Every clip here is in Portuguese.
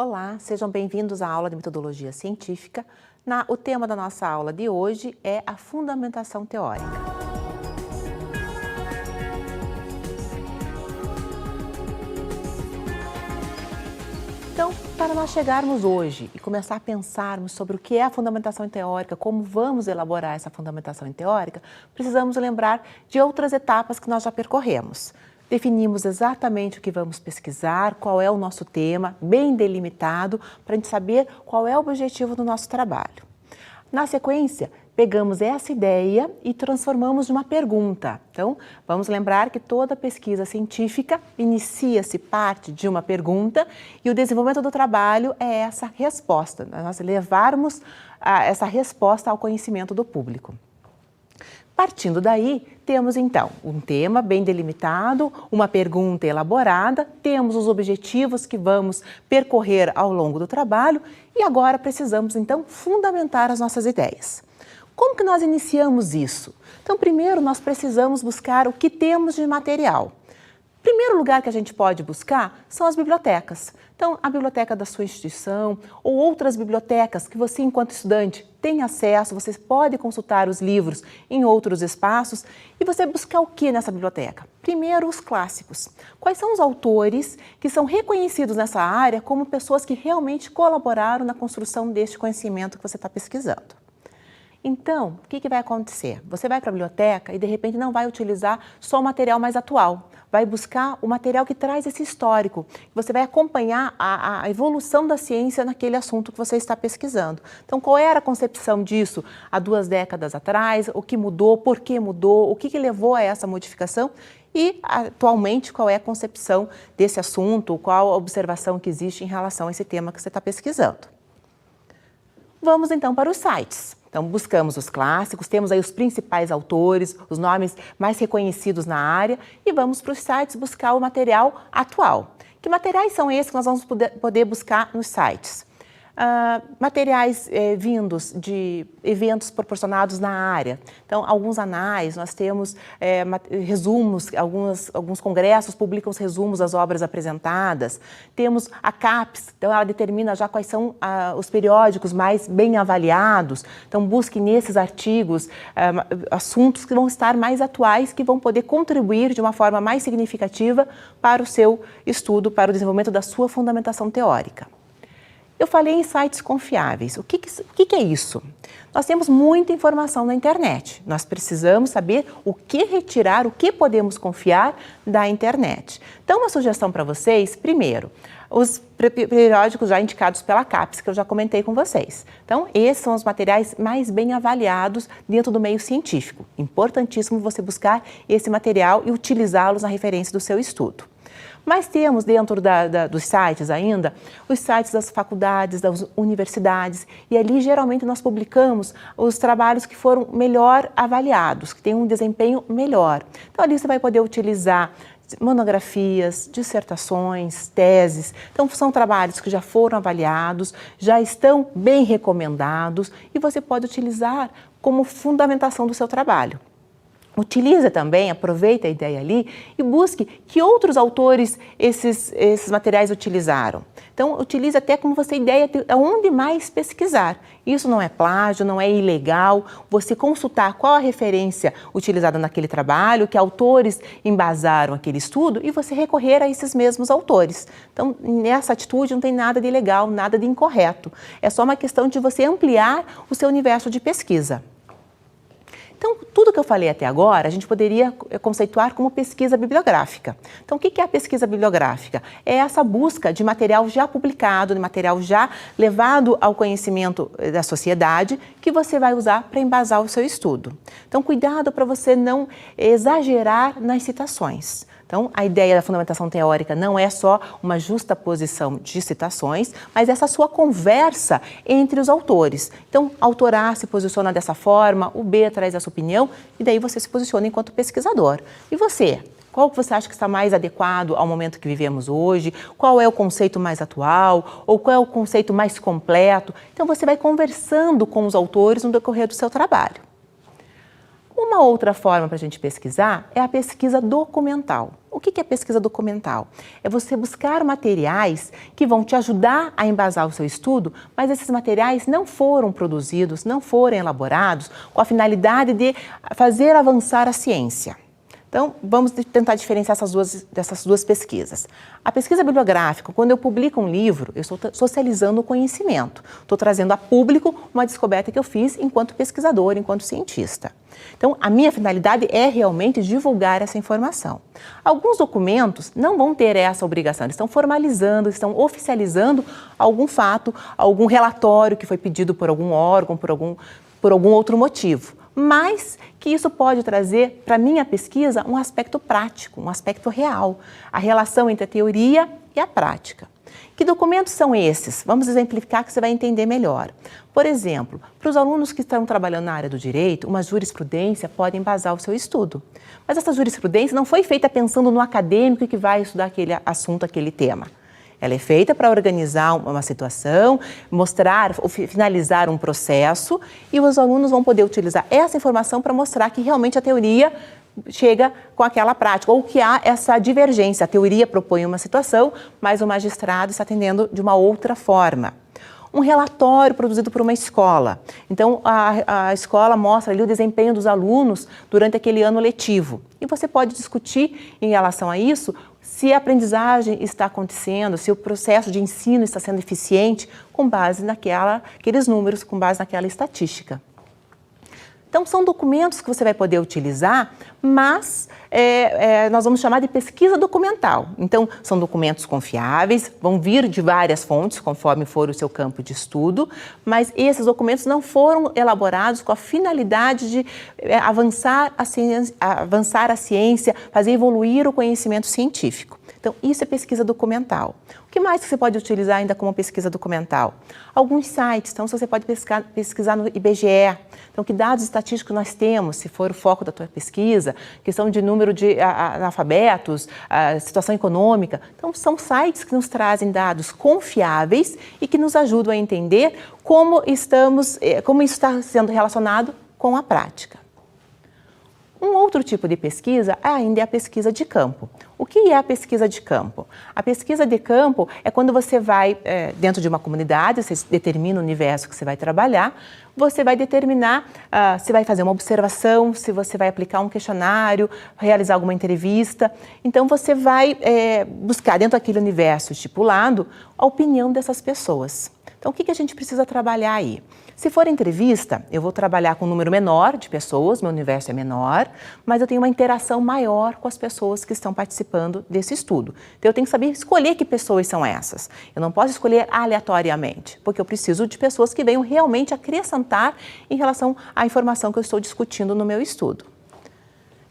Olá, sejam bem-vindos à aula de metodologia científica. O tema da nossa aula de hoje é a fundamentação teórica. Então, para nós chegarmos hoje e começar a pensarmos sobre o que é a fundamentação teórica, como vamos elaborar essa fundamentação teórica, precisamos lembrar de outras etapas que nós já percorremos. Definimos exatamente o que vamos pesquisar, qual é o nosso tema, bem delimitado, para a gente saber qual é o objetivo do nosso trabalho. Na sequência, pegamos essa ideia e transformamos numa pergunta. Então, vamos lembrar que toda pesquisa científica inicia-se parte de uma pergunta e o desenvolvimento do trabalho é essa resposta, nós levarmos essa resposta ao conhecimento do público. Partindo daí, temos então um tema bem delimitado, uma pergunta elaborada, temos os objetivos que vamos percorrer ao longo do trabalho e agora precisamos então fundamentar as nossas ideias. Como que nós iniciamos isso? Então, primeiro nós precisamos buscar o que temos de material. O primeiro lugar que a gente pode buscar são as bibliotecas. Então, a biblioteca da sua instituição ou outras bibliotecas que você, enquanto estudante, tem acesso, você pode consultar os livros em outros espaços e você buscar o que nessa biblioteca? Primeiro, os clássicos. Quais são os autores que são reconhecidos nessa área como pessoas que realmente colaboraram na construção deste conhecimento que você está pesquisando? Então, o que vai acontecer? Você vai para a biblioteca e, de repente, não vai utilizar só o material mais atual. Vai buscar o material que traz esse histórico. Você vai acompanhar a evolução da ciência naquele assunto que você está pesquisando. Então, qual era a concepção disso há 2 décadas atrás? O que mudou? Por que mudou? O que levou a essa modificação? E, atualmente, qual é a concepção desse assunto? Qual a observação que existe em relação a esse tema que você está pesquisando? Vamos, então, para os sites. Então, buscamos os clássicos, temos aí os principais autores, os nomes mais reconhecidos na área e vamos para os sites buscar o material atual. Que materiais são esses que nós vamos poder buscar nos sites? Materiais vindos de eventos proporcionados na área. Então, alguns anais, nós temos resumos, alguns congressos publicam os resumos das obras apresentadas. Temos a CAPES, então ela determina já quais são os periódicos mais bem avaliados. Então, busque nesses artigos assuntos que vão estar mais atuais, que vão poder contribuir de uma forma mais significativa para o seu estudo, para o desenvolvimento da sua fundamentação teórica. Eu falei em sites confiáveis. O que é isso? Nós temos muita informação na internet. Nós precisamos saber o que retirar, o que podemos confiar da internet. Então, uma sugestão para vocês, primeiro, os periódicos já indicados pela CAPES, que eu já comentei com vocês. Então, esses são os materiais mais bem avaliados dentro do meio científico. Importantíssimo você buscar esse material e utilizá-los na referência do seu estudo. Mas temos dentro dos sites ainda, os sites das faculdades, das universidades, e ali geralmente nós publicamos os trabalhos que foram melhor avaliados, que têm um desempenho melhor. Então ali você vai poder utilizar monografias, dissertações, teses. Então são trabalhos que já foram avaliados, já estão bem recomendados e você pode utilizar como fundamentação do seu trabalho. Utilize também, aproveite a ideia ali e busque que outros autores esses materiais utilizaram. Então, utilize até como você ideia de onde mais pesquisar. Isso não é plágio, não é ilegal. Você consultar qual a referência utilizada naquele trabalho, que autores embasaram aquele estudo e você recorrer a esses mesmos autores. Então, nessa atitude não tem nada de ilegal, nada de incorreto. É só uma questão de você ampliar o seu universo de pesquisa. Então, tudo que eu falei até agora, a gente poderia conceituar como pesquisa bibliográfica. Então, o que é a pesquisa bibliográfica? É essa busca de material já publicado, de material já levado ao conhecimento da sociedade, que você vai usar para embasar o seu estudo. Então, cuidado para você não exagerar nas citações. Então, a ideia da fundamentação teórica não é só uma justaposição de citações, mas essa sua conversa entre os autores. Então, a autor A se posiciona dessa forma, o B traz essa opinião, e daí você se posiciona enquanto pesquisador. E você? Qual que você acha que está mais adequado ao momento que vivemos hoje? Qual é o conceito mais atual? Ou qual é o conceito mais completo? Então, você vai conversando com os autores no decorrer do seu trabalho. Uma outra forma para a gente pesquisar é a pesquisa documental. O que é pesquisa documental? É você buscar materiais que vão te ajudar a embasar o seu estudo, mas esses materiais não foram produzidos, não foram elaborados com a finalidade de fazer avançar a ciência. Então, vamos tentar diferenciar dessas duas pesquisas. A pesquisa bibliográfica, quando eu publico um livro, eu estou socializando o conhecimento. Estou trazendo a público uma descoberta que eu fiz enquanto pesquisador, enquanto cientista. Então, a minha finalidade é realmente divulgar essa informação. Alguns documentos não vão ter essa obrigação, eles estão formalizando, estão oficializando algum fato, algum relatório que foi pedido por algum órgão, por algum outro motivo. Mas que isso pode trazer para a minha pesquisa um aspecto prático, um aspecto real, a relação entre a teoria e a prática. Que documentos são esses? Vamos exemplificar que você vai entender melhor. Por exemplo, para os alunos que estão trabalhando na área do direito, uma jurisprudência pode embasar o seu estudo. Mas essa jurisprudência não foi feita pensando no acadêmico que vai estudar aquele assunto, aquele tema. Ela é feita para organizar uma situação, mostrar ou finalizar um processo e os alunos vão poder utilizar essa informação para mostrar que realmente a teoria chega com aquela prática ou que há essa divergência. A teoria propõe uma situação, mas o magistrado está atendendo de uma outra forma. Um relatório produzido por uma escola. Então, a escola mostra ali o desempenho dos alunos durante aquele ano letivo. E você pode discutir em relação a isso se a aprendizagem está acontecendo, se o processo de ensino está sendo eficiente com base naqueles números, com base naquela estatística. Então, são documentos que você vai poder utilizar, mas nós vamos chamar de pesquisa documental. Então, são documentos confiáveis, vão vir de várias fontes, conforme for o seu campo de estudo, mas esses documentos não foram elaborados com a finalidade de avançar a ciência, fazer evoluir o conhecimento científico. Então, isso é pesquisa documental. O que mais que você pode utilizar ainda como pesquisa documental? Alguns sites, então você pode pesquisar no IBGE. Então, que dados estatísticos nós temos, se for o foco da tua pesquisa, questão de número de analfabetos, situação econômica. Então, são sites que nos trazem dados confiáveis e que nos ajudam a entender como isso está sendo relacionado com a prática. Um outro tipo de pesquisa ainda é a pesquisa de campo. O que é a pesquisa de campo? A pesquisa de campo é quando você vai dentro de uma comunidade, você determina o universo que você vai trabalhar, você vai determinar se vai fazer uma observação, se você vai aplicar um questionário, realizar alguma entrevista. Então, você vai buscar dentro daquele universo estipulado a opinião dessas pessoas. Então, o que a gente precisa trabalhar aí? Se for entrevista, eu vou trabalhar com um número menor de pessoas, meu universo é menor, mas eu tenho uma interação maior com as pessoas que estão participando desse estudo. Então, eu tenho que saber escolher que pessoas são essas. Eu não posso escolher aleatoriamente, porque eu preciso de pessoas que venham realmente acrescentar em relação à informação que eu estou discutindo no meu estudo.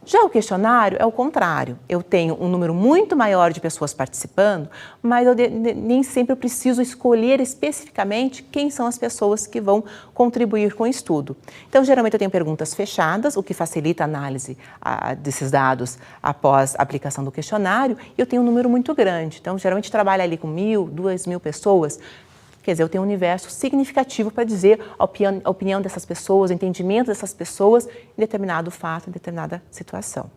Já o questionário é o contrário. Eu tenho um número muito maior de pessoas participando, mas nem sempre eu preciso escolher especificamente quem são as pessoas que vão contribuir com o estudo. Então, geralmente eu tenho perguntas fechadas, o que facilita a análise desses dados após a aplicação do questionário, e eu tenho um número muito grande. Então, geralmente trabalho ali com 1.000, 2.000 pessoas. Quer dizer, eu tenho um universo significativo para dizer a opinião dessas pessoas, o entendimento dessas pessoas em determinado fato, em determinada situação.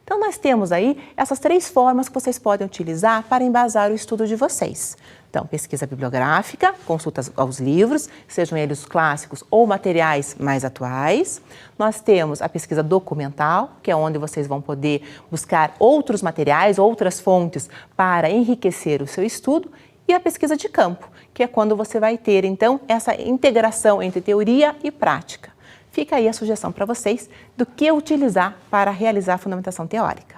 Então, nós temos aí essas 3 formas que vocês podem utilizar para embasar o estudo de vocês. Então, pesquisa bibliográfica, consultas aos livros, sejam eles os clássicos ou materiais mais atuais. Nós temos a pesquisa documental, que é onde vocês vão poder buscar outros materiais, outras fontes para enriquecer o seu estudo. E a pesquisa de campo, que é quando você vai ter, então, essa integração entre teoria e prática. Fica aí a sugestão para vocês do que utilizar para realizar a fundamentação teórica.